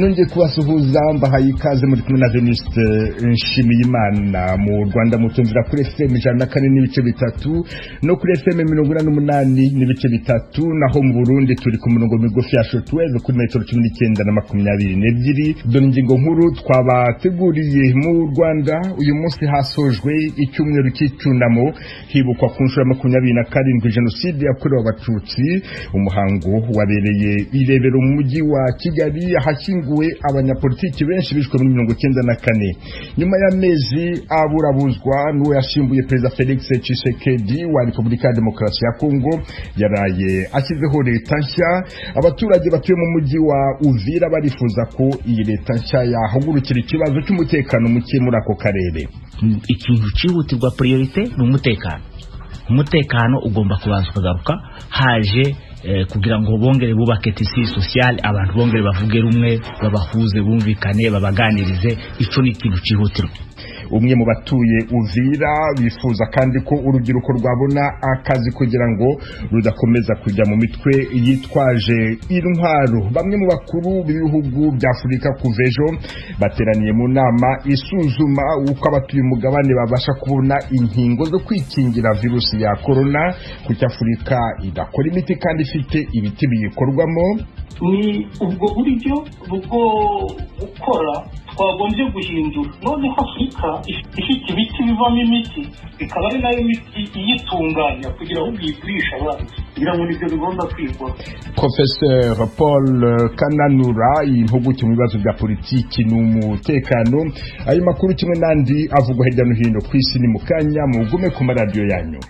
nongeye kubasuhuza mbahaye ikaze muri kumwe na Venuste Nshimiyimana. Mu Rwanda mutumvira kuri FM 104.3 no kuri FM 88.3, naho mu Burundi turi ku murongo migufi ya shortwave kuri metero 19 na 22. Dore ingingo nkuru twabateguriye. Mu Rwanda uyu munsi hasojwe icyumweru cy'icunamo hibukwa ku nshuro ya 27 jenoside yakorewe abatutsi. Umuhango wabereye irebero mu mujyi wa Kigali, hashyinguwe abanyapolitiki benshi bishwe muri 1994. Nyuma y'amezi aburabuzwa n'uwo yashimbuye Perezida Felix Tshisekedi wa Repubulika ya Demokarasi ya Kongo, yaraye ashyizeho leta nshya. Abaturage batuye mu mujyi wa Uvira barifuza ko iyi leta nshya yahagurukira ikibazo cy'umutekano muke muri ako karere. Ikintu cyihutirwa priorite ni umutekano ugomba kubanza kugaruka haje kugira ngo bongere bubake tisi sociale, abantu bongere bavuge rumwe, babahuze, bumvikane, babaganirize. Ico ni ikintu cyihutirwa. Umwe mu batuye Uvira bifuza kandi ko urubyiruko rwabona akazi kugira ngo rudakomeza kujya mu mitwe yitwaje intwaro. Bamwe mu bakuru b'ibihugu bya Afurika kuva ejo bateraniye mu nama isuzuma uko abatuye umugabane babasha kubona inkingo zo kwikingira virusi ya corona, kuko Afurika idakora imiti kandi ifite ibiti biyikorwamo. Ni ubwo buryo bwo gukora twagombye guhindura. None Afurika ifite ibiti bivamo imiti, ikaba ari nayo miti iyitunganya kugira ngo uyigurishe abandi. Kugira ngo nibyo bigomba kwigwa. Professeur Paul Kananura, impuguke mu bibazo bya politiki n'umutekano. Ayo makuru kimwe n'andi avugwa hirya no hino ku isi ni mukanya mugume ku maradiyo yanyu.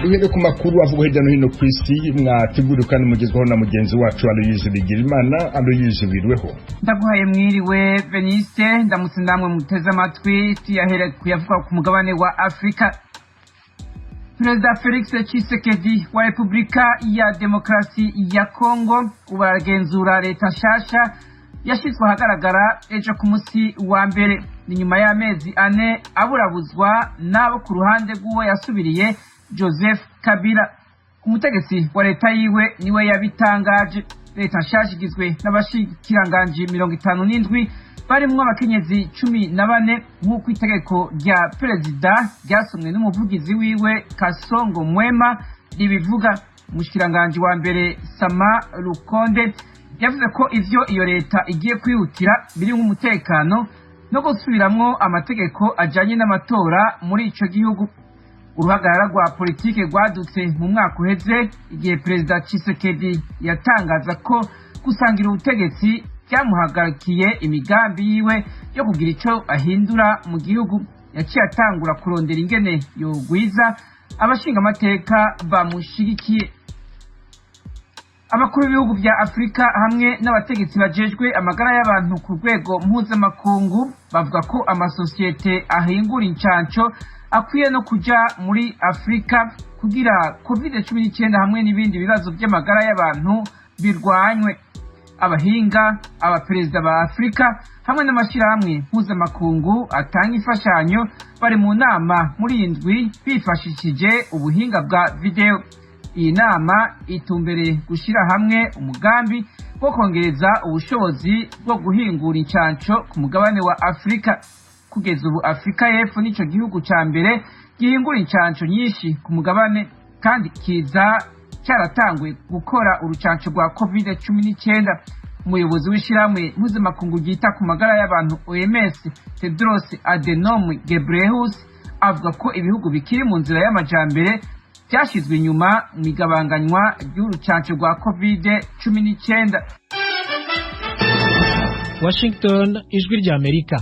Duhere ku makuru avuga hirya no hino ku isi mwateguriwe kandi mugezweho na mugenzi wacu Aloyize Bigirimana. Aloyize, birweho. Ndaguhaye mwiriwe Veniste, ndamutse ndamwe muteze amatwi. Tuyahere kuyavuga ku mugabane wa Afrika. Perezida Felix Tshisekedi wa Repubulika ya Demokarasi ya Kongo ubaragenzura leta nshasha yashizwe ahagaragara ejo ku munsi wa mbere. Ni nyuma y'amezi 4 aburabuzwa nabo ku ruhande rw'uwo yasubiriye Joseph Kabila. Umutegetsi wa leta yiwe niwe yabitangaje. Leta nshasha igizwe n'abashikiranganje 57 barimwo abakenyezi 14 nk'uko itegeko rya perezida ryasomwe n'umuvugizi wiwe Kasongo Mwema ribivuga. Umushikiranganje wa mbere Sama Lukonde yavuze ko ivyo iyo leta igiye kwihutira biri nk'umutekano no gusubiramwo amategeko ajanye n'amatora muri ico gihugu. Uruhagarara rwa politike rwadutse mu mwaka uheze igihe Perezida Tshisekedi yatangaza ko gusangira ubutegetsi byamuhagarikiye imigambi yiwe yo kugira ico ahindura mu gihugu. Yaciye atangura kurondera ingene yogwiza abashinga amateka bamushigikiye. Abakuru b'ibihugu bya Afrika hamwe n'abategetsi bajejwe amagara y'abantu ku rwego mpuzamakungu bavuga ko amasosiyete ahingura incanco akwiye no kuja muri Afrika kugira COVID-19 hamwe n'ibindi bibazo by'amagara y'abantu birwanywe. Abahinga, abaperezida ba Afrika hamwe n'amashirahamwe mpuzamakungu atanga imfashanyo bari mu nama muri indwi bifashishije ubuhinga bwa video. Iyi nama itumbere gushira hamwe umugambi wo kongereza ubushobozi bwo guhingura incanco ku mugabane wa Afrika. Kugeza ubu Afrika y'Epfo nico gihugu ca mbere gihingura incanco nyinshi ku mugabane, kandi kiza cyaratanguye gukora urucanco rwa COVID-19. Umuyobozi w'ishiramwe mpuzamakungu ryita ku magara y'abantu OMS Tedros Adhanom Ghebreyesus avuga ko ibihugu bikiri mu nzira y'amajambere byashizwe inyuma mu igabanganywa ry'urucanco rwa COVID-19. Washington, ijwi rya Amerika.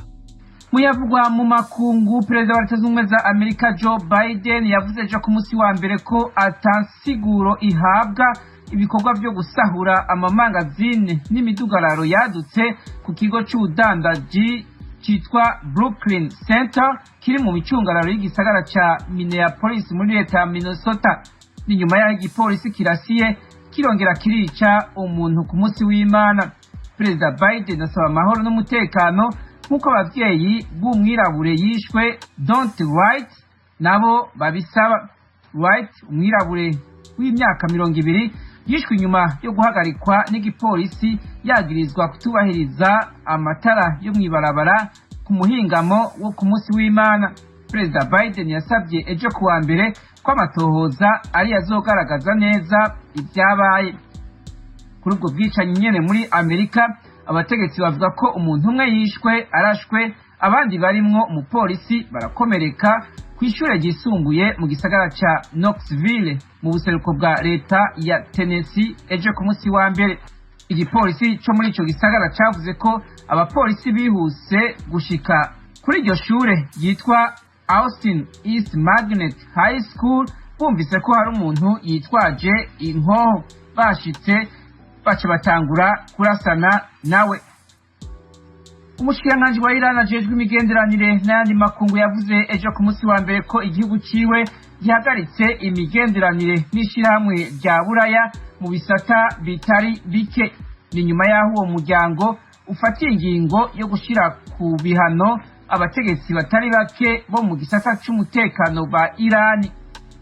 Muyavugwa mu makungu, Perezida wa Leta Zunze Ubumwe za Amerika Joe Biden yavuze ejo ku munsi wa mbere ko atansiguro ihabwa ibikorwa byo gusahura amamangazine n'imidugararo yadutse ku kigo cy'ubudandaji cyitwa Brooklyn Center kiri mu micungararo y'igisagara ca Minneapolis muri leta ya Minnesota. Ni nyuma y'aho igipolisi kirasiye kirongera kirica umuntu ku munsi w'Imana. Perezida Biden asaba amahoro n'umutekano nk'uko abavyeyi b'umwirabure yishwe Don't Wright nabo babisaba. Wright, umwirabure w'imyaka 20, yishwe inyuma yo guhagarikwa n'igipolisi yagirizwa kutubahiriza amatara yo mw'ibarabara ku muhingamo wo ku munsi w'Imana. Perezida Biden yasabye ejo kuwa mbere ko amatohoza ari azogaragaza neza ibyabaye. Kuri ubwo bwicanyi nyene muri Amerika, abategetsi bavuga ko umuntu umwe yishwe arashwe, abandi barimwo umupolisi barakomereka kw'ishure ryisumbuye mu gisagara ca Knoxville mu buseruko bwa leta ya Tennessee ejo ku munsi wa mbere. Igipolisi co muri ico gisagara cavuze ko abapolisi bihuse gushika kuri iryo shure ryitwa Austin East Magnet High School bumvise ko hari umuntu yitwaje inkoho. Bashitse baca batangura kurasana nawe. Umushikiranganji wa Iran ajejwe imigenderanire n'ayandi makungu yavuze ejo ku munsi wa mbere ko igihugu ciwe gihagaritse imigenderanire n'ishirahamwe rya Buraya mu bisata bitari bike. Ni nyuma y'aho uwo muryango ufatiye ingingo yo gushira ku bihano abategetsi batari bake bo mu gisata c'umutekano ba Iran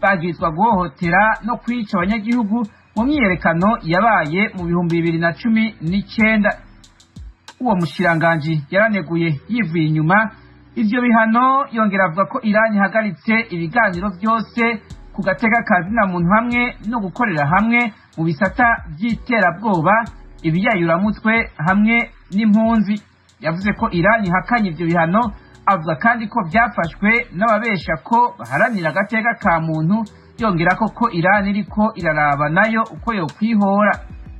bagizwa guhohotera no kwica abanyagihugu mu myiyerekano yabaye mu 2019. Uwo mushikiranganji yaraneguye yivuye inyuma ivyo bihano, yongera avuga ko Iran ihagaritse ibiganiro byose ku gateka kazina muntu hamwe no gukorera hamwe mu bisata by'iterabwoba, ibiyayuramutwe hamwe n'impunzi. Yavuze ko Iran ihakanye ivyo bihano, avuga kandi ko byafashwe n'ababesha ko baharanira agateka ka muntu, yongera ko Iran iriko iraraba nayo uko yo kwihora.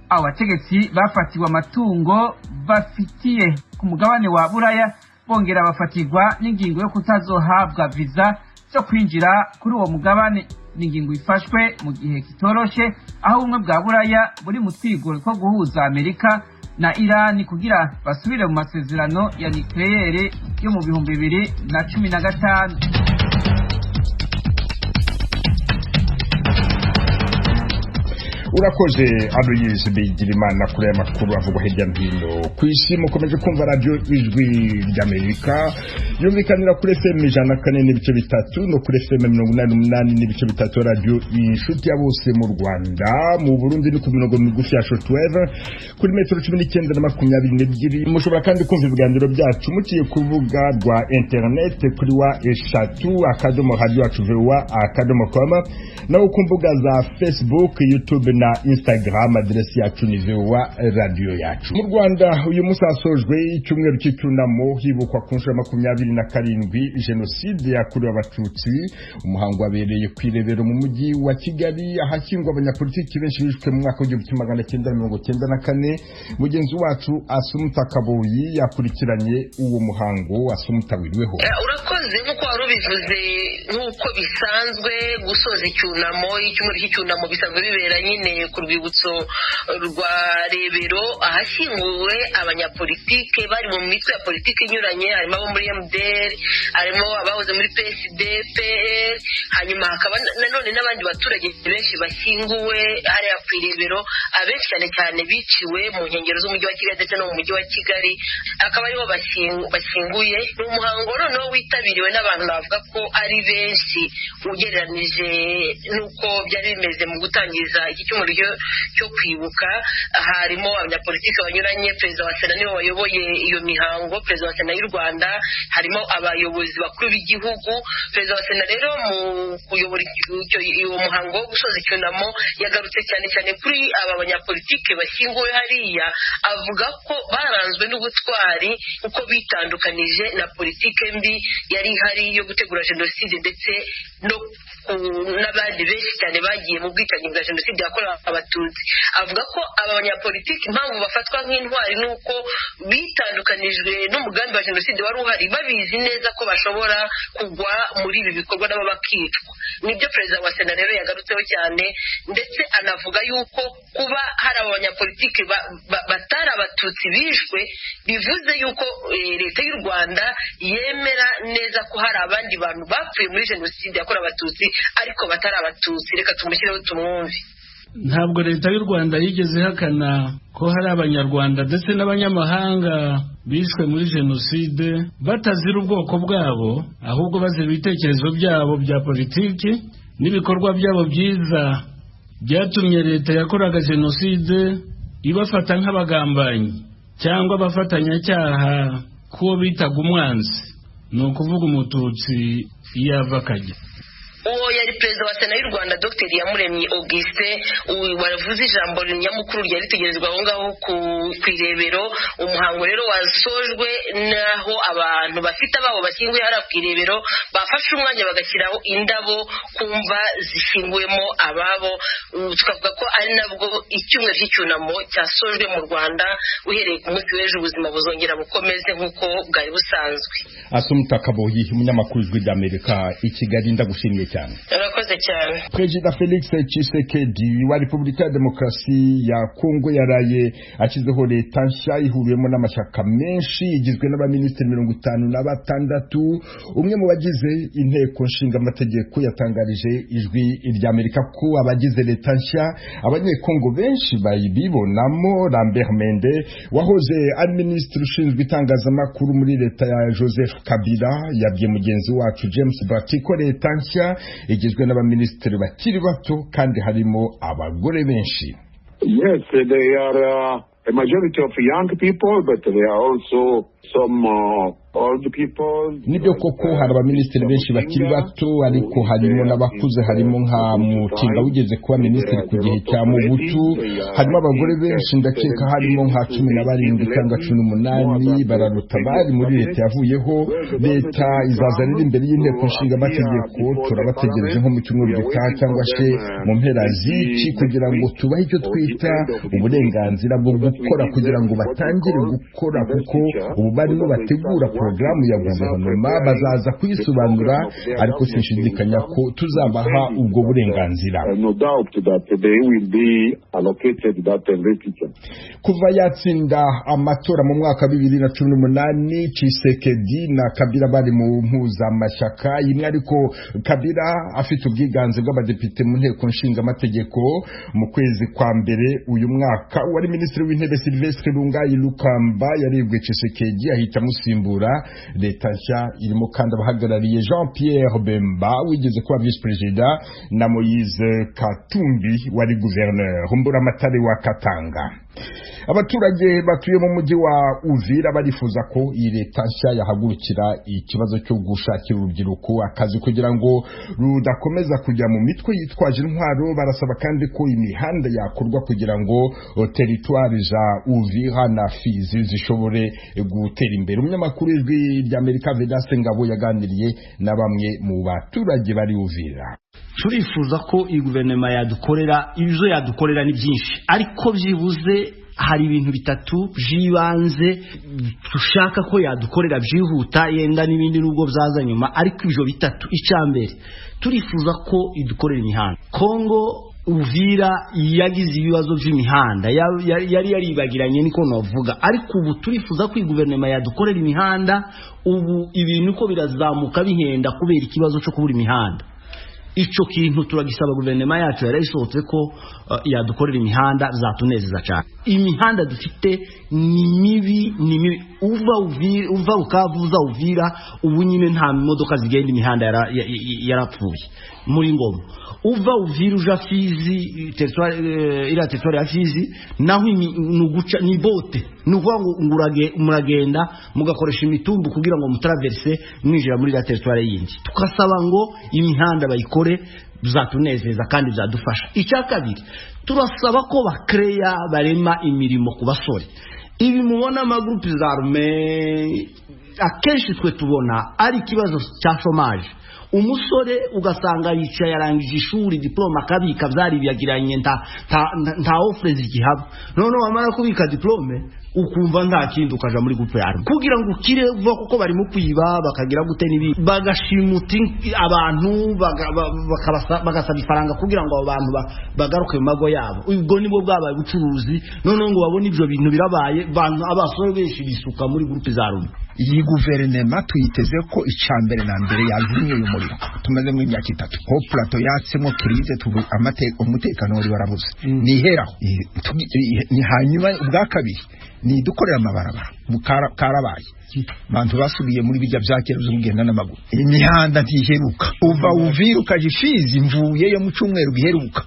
Abo bategetsi bafatiwe amatungo bafitiye ku mugabane wa Buraya, bongera bafatirwa n'ingingo yo kutazohabwa visa zo kwinjira kuri uwo mugabane. N'ingingo ifashwe mu gihe kitoroshe aho ubumwe bwa Buraya buri mu twigoro two guhuza Amerika na Iran kugira basubire mu masezerano ya nucleaire yo mu 2015. Urakoze Aloys Bigirimana kuri aya makuru avugwa hirya no hino ku isi. Mukomeje kumva radio Ijwi ry'Amerika yumvikanira kuri FM 104.3 no kuri FM 88.3 radio Inshuti ya bose mu Rwanda. Mu Burundi ni ku mirongo migufi ya shortwave kuri metero 19 mushobora kandi kumva ibiganiro byacu muciye ku rubuga rwa internet kuri wa eshatu @radio@voa.com naho ku mbuga za Facebook, YouTube na Instagram. Adresi yacu ni VOA radio yacu. Mu Rwanda uyu munsi hasojwe icyumweru cy'icyunamo hibukwa ku nshuro 27 jenoside yakorewe abatutsi. Umuhango wabereye ku Irebero mu mujyi wa Kigali, ahashyingwa abanyapolitiki benshi bishwe mu mwaka w'1994. Mugenzi wacu Asumta Kaboyi yakurikiranye uwo muhango. Asumta, wiriweho? Urakoze. Nk'uko wari ubivuze, nk'uko bisanzwe gusoza icyunamo, icyumweru cy'icyunamo bisanzwe bibera nyine ku rwibutso rwa Rebero, ahashyinguwe abanyapolitike bari mu mitwe ya politiki inyuranye. Harimo abo muri MDR, harimo abahoze muri PSD, PL, hanyuma hakaba nanone n'abandi baturage benshi bashyinguwe hariya ku Rebero, abenshi cyane cyane biciwe mu nkengero z'umujyi wa Kigali ndetse no mu mujyi wa Kigali, akaba aribo bashyinguye. Ni umuhango noneho witabiriwe n'abantu bavuga ko ari benshi ugereranije n'uko byari bimeze mu gutangiza iki cyumweru cyo kwibuka. Harimo abanyapolitiki banyuranye, perezida wa Sena niwe wayoboye iyo mihango, perezida wa Sena y'u Rwanda, harimo abayobozi bakuru b'igihugu. Perezida wa Sena rero mu kuyobora uwo muhango wo gusoza icyunamo yagarutse cyane cyane kuri aba banyapolitiki bashyinguwe hariya, avuga ko baranzwe n'ubutwari uko bitandukanije na politike mbi yari ihari yo gutegura jenoside ndetse no n'abandi benshi cyane bagiye mu bwicanyi bwa jenoside yakorewe abatutsi. Avuga ko aba banyapolitiki impamvu bafatwa nk'intwari nuko bitandukanijwe n'umugambi wa jenoside wari uhari, babizi neza ko bashobora kugwa muri ibi bikorwa nabo bakicwa. Nibyo perezida wa Sena rero yagarutseho cyane, ndetse anavuga yuko kuba hari aba banyapolitiki batari abatutsi bishwe bivuze yuko leta y'u Rwanda yemera neza ko hari abandi bantu bapfuye muri jenoside yakorewe abatutsi ariko batari abatutsi. Reka tumushyireho tumwumve. Ntabwo leta y'u Rwanda yigeze ihakana ko hari abanyarwanda ndetse n'abanyamahanga bishwe muri jenoside batazira ubwoko bwabo, ahubwo bazira ibitekerezo byabo bya politiki n'ibikorwa byabo byiza byatumye leta yakoraga jenoside ibafata nk'abagambanyi cyangwa abafatanyacyaha kuwo bitaga umwanzi, ni ukuvuga umututsi yava akajya. uwo yari perezida wa sena y'u Rwanda Dr Iyamuremye Augustin wavuze ijambo nyamukuru ryari ritegerezwa aho ngaho ku irebero. Umuhango rero wasojwe naho abantu bafite ababo bashyinguye hariya ku irebero bafashe umwanya bagashyiraho indabo kumva zishyinguwemo ababo. Tukavuga ko ari nabwo icyumweru cy'icyunamo cyasojwe mu Rwanda. Uhereye ku munsi w'ejo ubuzima buzongera bukomeze nk'uko bwari busanzwe. Asumta Kaboyi, umunyamakuru w'Ijwi ry'Amerika i Kigali, ndagushimiye cyane. Urakoze cyane. Perezida Felix Tshisekedi wa Repubulika ya Demokarasi ya Kongo yaraye ashyizeho leta nshya ihuriyemo n'amashyaka menshi igizwe n'abaminisitiri 56. Umwe mu bagize inteko nshinga amategeko yatangarije Ijwi ry'Amerika ko abagize leta nshya abanyekongo benshi bayibibonamo. Lambert Mende wahoze ari minisitiri ushinzwe itangazamakuru muri leta ya Joseph Kabila yabwiye mugenzi wacu James Bati ko leta nshya igizwe n'abaminisitiri bakiri bato kandi harimo abagore benshi. Yes, they are a majority of young people, but they are also some old people. Nibyo koko hari abaminisitiri benshi bakiri bato ariko harimo n'abakuze, harimo nka Mutinga wigeze kuba minisitiri ku gihe cya Mobutu. Harimo abagore benshi, ndakeka harimo nka 17 cyangwa 18 bararuta bari muri leta yavuyeho. Leta izazanira imbere y'inteko nshinga amategeko, turabategereje nko mu cyumweru gitaha cyangwa se mu mpera z'iki kugira ngo tubahe icyo twita uburenganzira bwo gukora kugira ngo batangire gukora, kuko ubu barimo bategura porogaramu ya guverinoma bazaza kuyisobanura, ariko sinshidikanya ko tuzabaha ubwo burenganzira. Kuva yatsinda amatora mu mwaka 2018 Tshisekedi na Kabila bari mu mpuzamashyaka imwe, ariko Kabila afite ubwiganze bw'abadepite mu nteko nshinga amategeko. Mu kwezi kwa mbere uyu mwaka wari minisitiri w'intebe Sylvestre Lungai Lukamba yaribwe Tshisekedi ahita musimbura. Leta nshya irimo kandi abahagarariye Jean Pierre Bemba wigeze kuba vice president na Moise Katumbi wari gouverneur Mburamatare wa Katanga. Abaturage batuye mu mujyi wa Uvira barifuza ko iyi leta nshya yahagurukira ikibazo cyo gushakira urubyiruko akazi kugira ngo rudakomeza kujya mu mitwe yitwaje intwaro. Barasaba kandi ko imihanda yakorwa kugira ngo territoire za Uvira na Fizi zishobore gutera imbere. Umunyamakuru w'Ijwi ry'Amerika Vedaste Ngabo yaganiriye na bamwe mu baturage bari Uvira. Turifuza ko iyi guverinoma yadukorera, ibyo yadukorera ni byinshi, ariko byibuze hari ibintu bitatu by'ibanze dushaka ko yadukorera byihuta, yenda n'ibindi nubwo byaza nyuma, ariko ibyo bitatu. Icyambere turifuza ko idukorera imihanda. Kongo Uvira yagize ibibazo by'imihanda yari yaribagiranye niko navuga, ariko ubu turifuza ko guverinoma yadukorera imihanda. Ubu ibintu ko birazamuka bihenda kubera ikibazo cyo kubura imihanda. Ico kintu turagisaba guverinoma yacu yarayisohotse ko yadukorera imihanda zatunezeza cyane. Imihanda dufite ni mibi uva ukavuza Uvira ubu nyine nta modoka zigenda, imihanda yarapfuye. Muri Ngoma uva Uvira uja Fizi territoire ya Fizi naho nuguca ni bote, nuvuga ngo muragenda mugakoresha imitumbu kugira ngo mutraverse mwinjira muri la territoire yindi. Tukasaba ngo imihanda bayikore, bizatunezeza kandi bizadufasha. Icya kabiri turasaba ko bakreya barema imirimo ku basore. Ibi mubona amagroupe zarme akenshi twe tubona ari ikibazo cya chômage. Umusore ugasanga yicaye yarangije ishuri diploma kabika byari byagiranye nta offre zigihaba, none wamara kubika diplome ukumva nta kintu ukaja muri groupe yarwe kugira ngo ukire vuba, kuko bari mu kwiba bakagira gute nibi bagashimuti abantu bagasaba ifaranga kugira ngo abantu bagaruke mu mago yabo. Ubwo nibo bwabaye ubucuruzi, none ngo babone ibyo bintu birabaye, abasore benshi bisuka muri groupe za Roma. Iyi guverinoma tuyiteze ko icambere na mbere yazimye uyu muriro tumaze mu myaka 3 ko plato yatsemo krize umutekano wari warabuze niheraho ni hanyuma ubwa kabiri ni dukorera amabarabara karabaye bantu basubiye muri bijya byakera byo kugenda n'amaguru. Imihanda ntiheruka uva Uvira ukaje Fizi mvuye yo mu cyumweru giheruka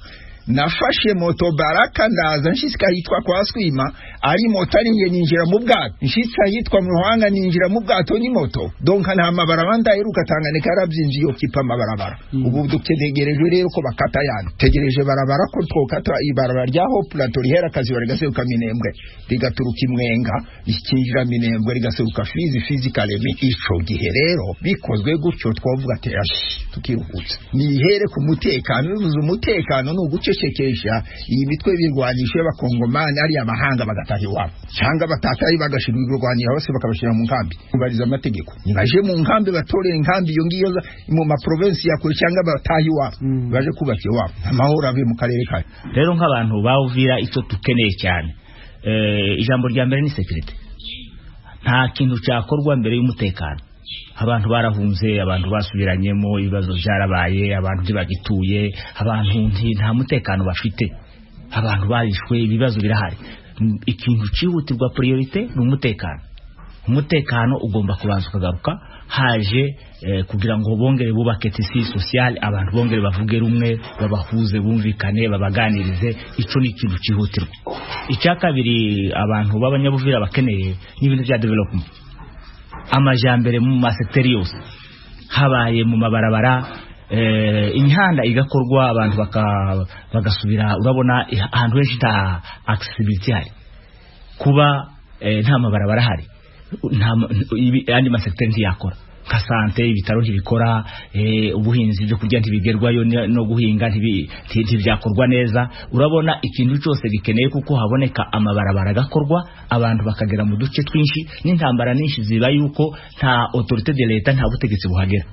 nafashe moto Baraka ndaza nshitsika hitwa kwa Swima ari moto ari nge ninjira mu bwato nshitsa hitwa mu Ruhanga ninjira mu bwato ni moto donc nta mabarabara ndaheruka Tanganyika yarabyinjiye okipa amabarabara ubu dutegereje rero ko bakata yani tegereje barabara ko twokata ibarabara rya Hope Plateau rihera kazi barigaseruka Minembwe rigaturuka Imwenga ikinjira Minembwe rigaseruka Fizi Kalemi ico gihe rero bikozwe gutyo twavuga ati tukiruhutse nihere ku mutekano bivuze umutekano no gucecekesha iyi mitwe birwanishe y'abakongomani ari amahanga bagataha iwabo cyangwa batataye bagashirwa irwanira hose bakabashira mu nkambi kubariza amategeko nibaje mu nkambi batorera inkambi iyo ngiyo mu ma province ya kure cyangwa bataha iwabo baje kubaka iwabo amahoro abe mu karere kayo rero nk'abantu bawuvira icyo tukeneye cyane ijambo rya mbere ni security nta kintu cyakorwa mbere y'umutekano abantu barahunze abantu basubiranyemo ibibazo byarabaye abantu ntibagituye abantu nta mutekano bafite abantu barishwe ibibazo birahari ikintu cyihutirwa priorite ni umutekano ugomba kubanza ukagaruka haje kugira ngo bongere bubake tisi sociale abantu bongere bavuge rumwe babahuze bumvikane babaganirize ico ni ikintu cyihutirwa icya kabiri abantu b'abanyabuvira bakeneye n'ibintu bya development amajambere mu masekiteri yose habaye mu mabarabara imihanda igakorwa abantu bagasubira urabona ahantu henshi ta accessibility hari kuba nta mabarabara hari andi masekiteri ntiyakora nka sante ibitaro ntibikora ubuhinzi byo kurya ntibigerwayo no guhinga ntibyakorwa neza urabona ikintu cyose gikeneye kuko haboneka amabarabara agakorwa abantu bakagera mu duce twinshi n'intambara nyinshi ziba yuko nta autorité de l'État nta butegetsi buhagera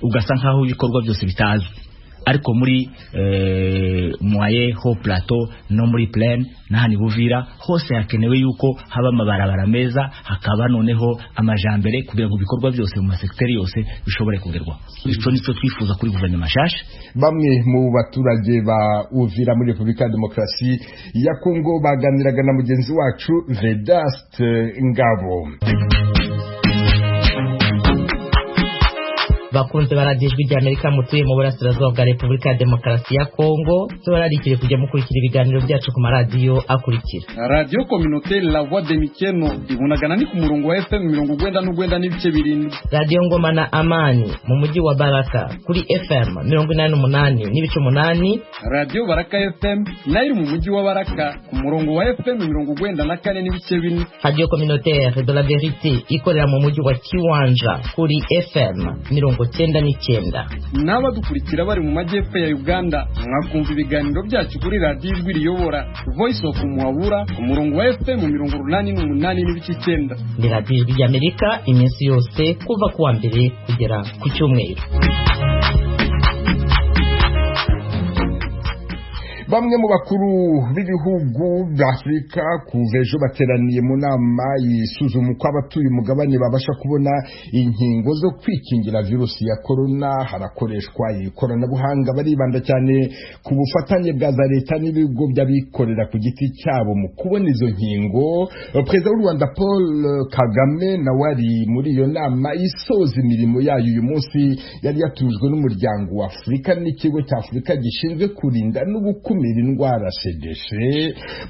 ugasa nkaho ibikorwa byose bitazwi ariko muri Moyen Haut Plateau no muri Plaine nahani Buvira hose hakenewe yuko haba amabarabara meza hakaba noneho amajambere kugira ngo bikorwa byose mu masekiteri yose bishobore kugerwa ico nico twifuza kuri guverinoma shasha bamwe mu baturage ba Uvira muri Republika ya Demokarasi ya Kongo baganiraga na mugenzi wacu Vedaste Ngabo. bakunze baradijwe rya Amerika mutuye mu burasirazuba bwa Republika ya Demokarasi ya Kongo tubararikire kujya mukurikira ibiganiro byacu ku maradiyo akurikira Radio Communautaire La Voix de Mikeno ibunagana ni ku murongo wa FM 99 n'ibice birindwi Radio Ngoma na Amani mu mujyi wa Baraka kuri FM 88 n'ibice 8 Radio Baraka FM nayo mu mujyi wa Baraka ku murongo wa FM 94 n'ibice 4 Radio Communautaire de la Vérité ikorera mu mujyi wa Kiwanja kuri FM 99 n'abadukurikira bari mu majyepfo ya Uganda mwakumva ibiganiro byacu kuri Radio Ijwi Riyobora Voice of Muhabura ku murongo wa FM 88 n'ibice 9 ni Radio Ijwi ry'Amerika iminsi yose kuva kuwa mbere kugera ku cyumweru. Bamwe mu bakuru b'ibihugu by'Afrika kuva ejo bateraniye mu nama yisuzuma uko abatuye umugabane babasha kubona inkingo zo kwikingira virusi ya corona. Harakoreshwa ikoranabuhanga baribanda cyane ku bufatanye bwa za leta n'ibigo by'abikorera ku giti cyabo mu kubona izo nkingo. Perezida w'u Rwanda Paul Kagame nawe ari muri iyo nama isoza imirimo yayo uyu munsi yari yatumijwe n'umuryango wa Afurika n'ikigo cya Afurika gishinzwe kurinda n'ubukumira indwara CDC.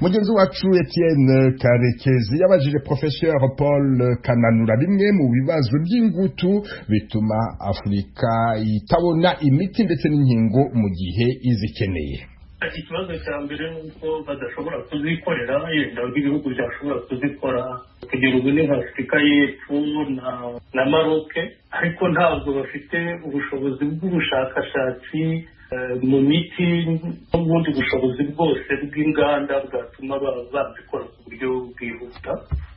Mugenzi wacu Etienne Karekezi yabajije Professeur Paul Kananura bimwe mu bibazo by'ingutu bituma Afurika itabona imiti ndetse n'inkingo mu gihe izikeneye. Ikibazo cya mbere ni uko badashobora kuzikorera, yenda ibihugu byashobora kuzikora kugera ubu ni nka Afurika y'Epfo na Maroc, ariko ntabwo bafite ubushobozi bw'ubushakashatsi mu miti n'ubundi bushobozi bwose bw'inganda bwatuma bazikora ku buryo bwihuta.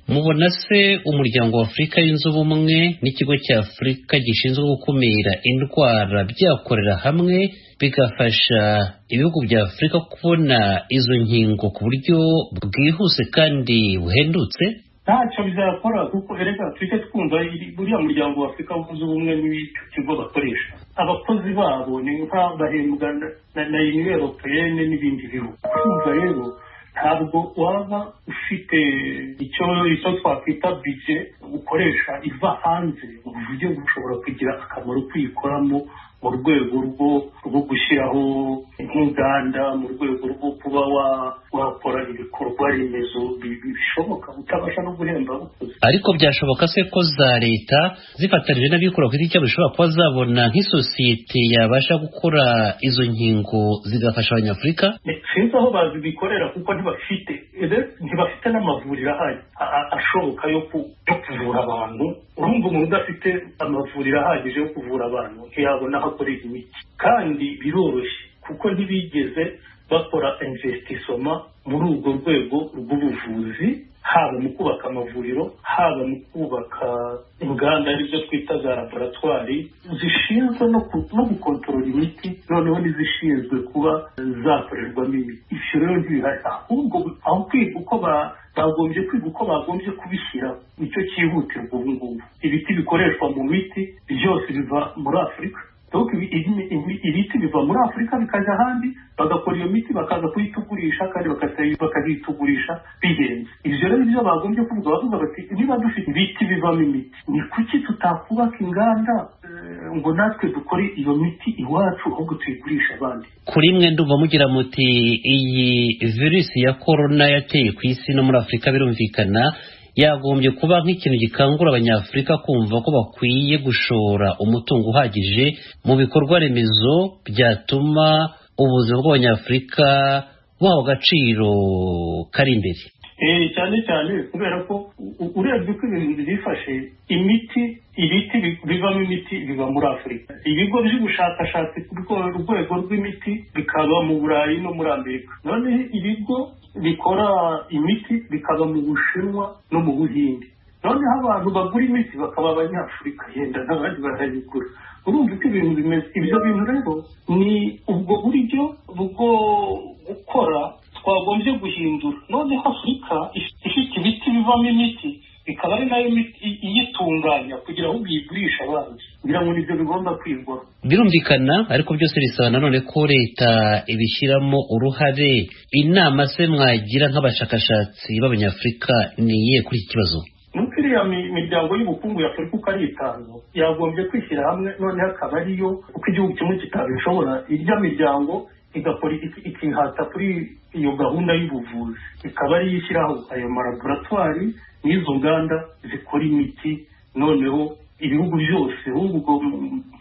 Mubona se umuryango wa Afurika yunze ubumwe n'ikigo cya Afurika gishinzwe gukumira indwara byakorera hamwe bigafasha ibihugu bya Afurika kubona izo nkingo ku buryo bwihuse kandi buhendutse? Ntacyo bizakora kuko erega tujye twumva buriya muryango wa Afurika yunze ubumwe n'icyo kigo bakoresha abakozi babo ni bahembwa na Union Européenne n'ibindi bihugu. Kumva rero ntabwo waba ufite icyo twakwita budget ukoresha iva hanze uburyo bushobora kugira akamaro kwikoramo mu rwego rwo gushyiraho nk'inganda, mu rwego rwo kuba wakora ibikorwa remezo bishoboka utabasha no guhemba abakozi. Ariko byashoboka se ko za leta zifatanije n'abikora ku giti cyabo bishobora kuba zabona nk'isosiyete yabasha gukora izo nkingo zigafasha abanyafurika? Sinzi aho bazibikorera kuko ntibafite n'amavuriro ashoboka yo kuvura abantu. Urumva umuntu udafite amavuriro ahagije yo kuvura abantu ntiyabona aho akorera imiti, kandi biroroshye kuko ntibigeze bakora investissement muri urwo rwego rw'ubuvuzi, haba mu kubaka amavuriro, haba mu kubaka inganda aribyo twita za laboratwari zishinzwe no gukontorora imiti, noneho n'izishinzwe kuba zakorerwamo imiti. Ibyo rero ntibihari, ahubwo aho kwiga uko bagombye kubishyira nicyo cyihutirwa ubu ngubu. Ibiti bikoreshwa mu miti byose biva muri Afurika. Ibiti biva muri Afurika bikajya ahandi, bagakora iyo miti bakaza kuyitugurisha, kandi bakazitugurisha bihenze. Ibyo rero ibyo bagombye kuvuga, bavuga bati niba dufite ibiti bivamo imiti, ni kuki tutakubaka inganda ngo natwe dukore iyo miti iwacu ahubwo tuyigurisha abandi? Kuri mwe ndumva mugira muti iyi virusi ya corona yateye ku isi no muri Afurika birumvikana yagombye kuba nk'ikintu gikangura abanyafurika kumva ko bakwiye gushora umutungo uhagije mu bikorwa remezo byatuma ubuzima bw'abanyafurika buhawe agaciro kari imbere. Cyane cyane kubera ko urebye uko ibintu bifashe, ibiti bivamo imiti biva muri Afurika. Ibigo by'ubushakashatsi ku rwego rw'imiti bikaba mu Burayi no muri Amerika. Noneho ibigo bikora imiti bikaba mu Bushinwa no mu Buhinde. Noneho abantu bagura imiti bakaba abanyafurika, yenda n'abandi barayigura. Urumva uko ibintu bimeze. Ibyo bintu rero ni ubwo buryo bwo gukora twagombye guhindura. Noneho Afurika ifite ibiti bivamo imiti, ikaba ari nayo miti iyitunganya kugira ngo uyigurisha abandi. Ngira ngo nibyo bigomba kwigwa. Birumvikana, ariko byose bisaba nanone ko leta ibishyiramo uruhare. Inama se mwagira nk'abashakashatsi b'abanyafurika ni iyihe kuri iki kibazo? Nuko iriya miryango y'ubukungu ya Afurika uko ari itanu yagombye kwishyira hamwe, noneho akaba ariyo uko igihugu kimwe kitabishobora, irya miryango igakora ikihata kuri iyo gahunda y'ubuvuzi, ikaba ariyo ishyiraho ayo malaboratwari n'izo nganda zikora imiti. Noneho ibihugu byose ahubwo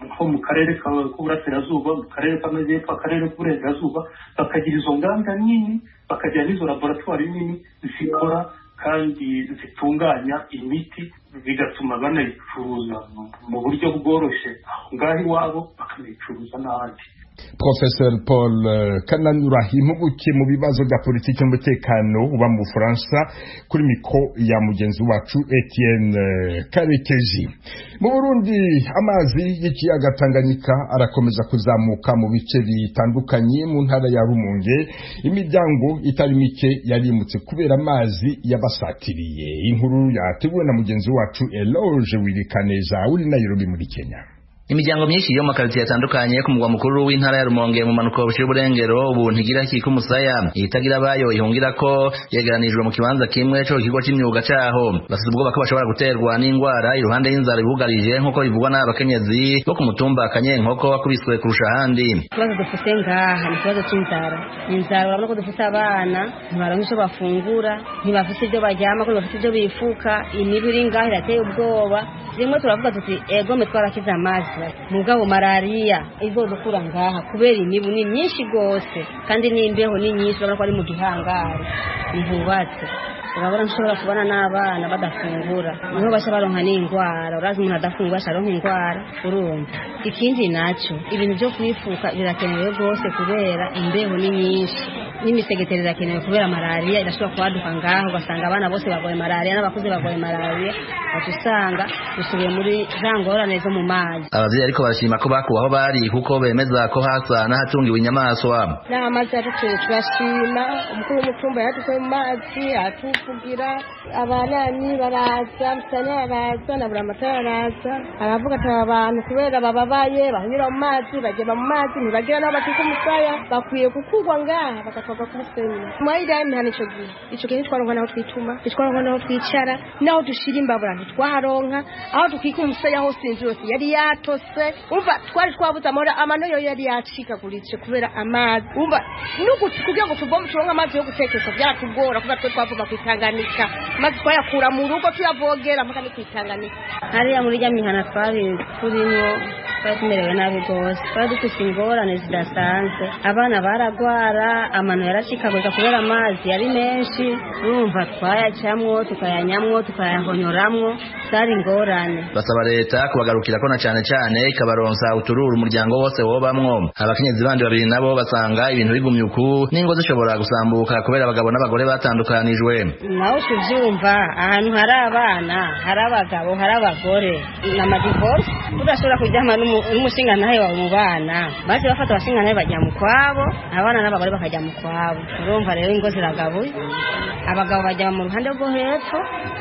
nko mu karere k'uburasirazuba, mu karere k'amajyepfo, akarere k'uburengerazuba, bakagira izo nganda nini, bakagira n'izo laboratwari nini zikora kandi zitunganya imiti, bigatuma banayicuruza mu buryo bworoshye aho ngaho iwabo, bakanayicuruza n'ahandi. Professor Paul Kananura, impuguke mu bibazo bya politiki n'umutekano uba mu Bufaransa, kuri mikro ya mugenzi wacu Etienne Karekezi. Mu Burundi amazi y'ikiyaga Tanganyika arakomeza kuzamuka mu bice bitandukanye mu ntara ya Rumonge. Imiryango itari mike yarimutse kubera amazi yabasatiriye. Inkuru yateguwe na mugenzi wacu Eloge Wirikaneza uri Nairobi muri Kenya. Imiryango myinshi yo mu makaritiye atandukanye ku mugwa mukuru w'intara ya Rumonge mu manuko bushira uburengero ubu ntigira kiko musaya itagira bayo ihungira ko yegeranijwe mu kibanza kimwe cyo kigo cy'imyuga cyaho. Bafite ubwoba ko bashobora guterwa n'indwara iruhande y'inzara ibugarije nk'uko bivugwa n'abakenyezi bo ku mutumba Kanyenkoko wakubiswe kurusha ahandi. Ikibazo dufite ngaha ni ikibazo cy'inzara. Inzara urabona ko dufite abana ntibaronka icyo bafungura, ntibafite ibyo baryama, ko bafite ibyo bifuka, imibu iri ngaha irateye ubwoba. Rimwe turavuga tuti ego mwe twarakiza amazi, mugabo malaria izodukura ngaha kubera imibu ni myinshi gose kandi n'imbeho ni nyinshi, urabona ko ari mu gihangari ntihubatse. Urabona nshobora kubana n'abana badafungura, niho basha baronka n'indwara. Urazi umuntu adafungura asharonka indwara. Urumva ikindi nacyo ibintu byo kwifuka birakenewe gose kubera imbeho ni nyinshi, n'imisegeteri irakenewe kubera malaria irashobora kwaduka ngaho, ugasanga abana bose bagoye malaria n'abakuze bagoye malaria, batusanga dusubiye muri za ngorane zo mu mazi. Abavyeyi ariko barashima ko bakubaho bari kuko bemeza ko hasa n'ahatungiwe inyamaswa. N'amazi yatuciye turashima, umukuru w'umutumba yadukuye mu mazi atuvugira, abanani baraza, msane baraza, na buramatara baraza, aravuga ati abantu kubera bababaye bahanyura mu mazi, bageba mu mazi ntibagira n'aho bakika umusaya, bakwiye gukurwa ngaha bakatwa bakava kuri semina mwayira imihana ico gihe twaronka naho twituma twaronka naho twicara naho dushira imbabura ntitwaronka aho tukika umusaya hose inzu yose yari yatose umva twari twabuze amano yo yari yacikaguritse kubera amazi umva nuguti kugira ngo tuvome turonka amazi yo gutekesha byaratugora kuba twe twavuma kwitanganika amazi twayakura mu rugo tuyavogera mpaka ni kwitanganika hariya muri rya mihana twari turimo tumerewe nabi rwose twari dufite ingorane zidasanzwe abana baragwara amano yaracikagurika kubera amazi yari menshi urumva twayacamwo tukayanyamwo tukayahonyoramwo zari ingorane basaba leta kubagarukira ko na cyane cyane ikabaronsa utururu umuryango wose wobamwo abakenyezi bandi babiri nabo basanga ibintu bigumye uku n'ingo zishobora gusambuka kubera abagabo n'abagore batandukanijwe nawe tuvyumva ahantu hari abana hari abagabo hari abagore n'amadivorce udashobora kujyama n'umushinga nawe wawe mu bana baje bafata abashinga nawe bajya mu kwabo abana n'abagore bakajya mu kwabo urumva rero ingo ziragabuye abagabo bajya mu ruhande rwo hepfo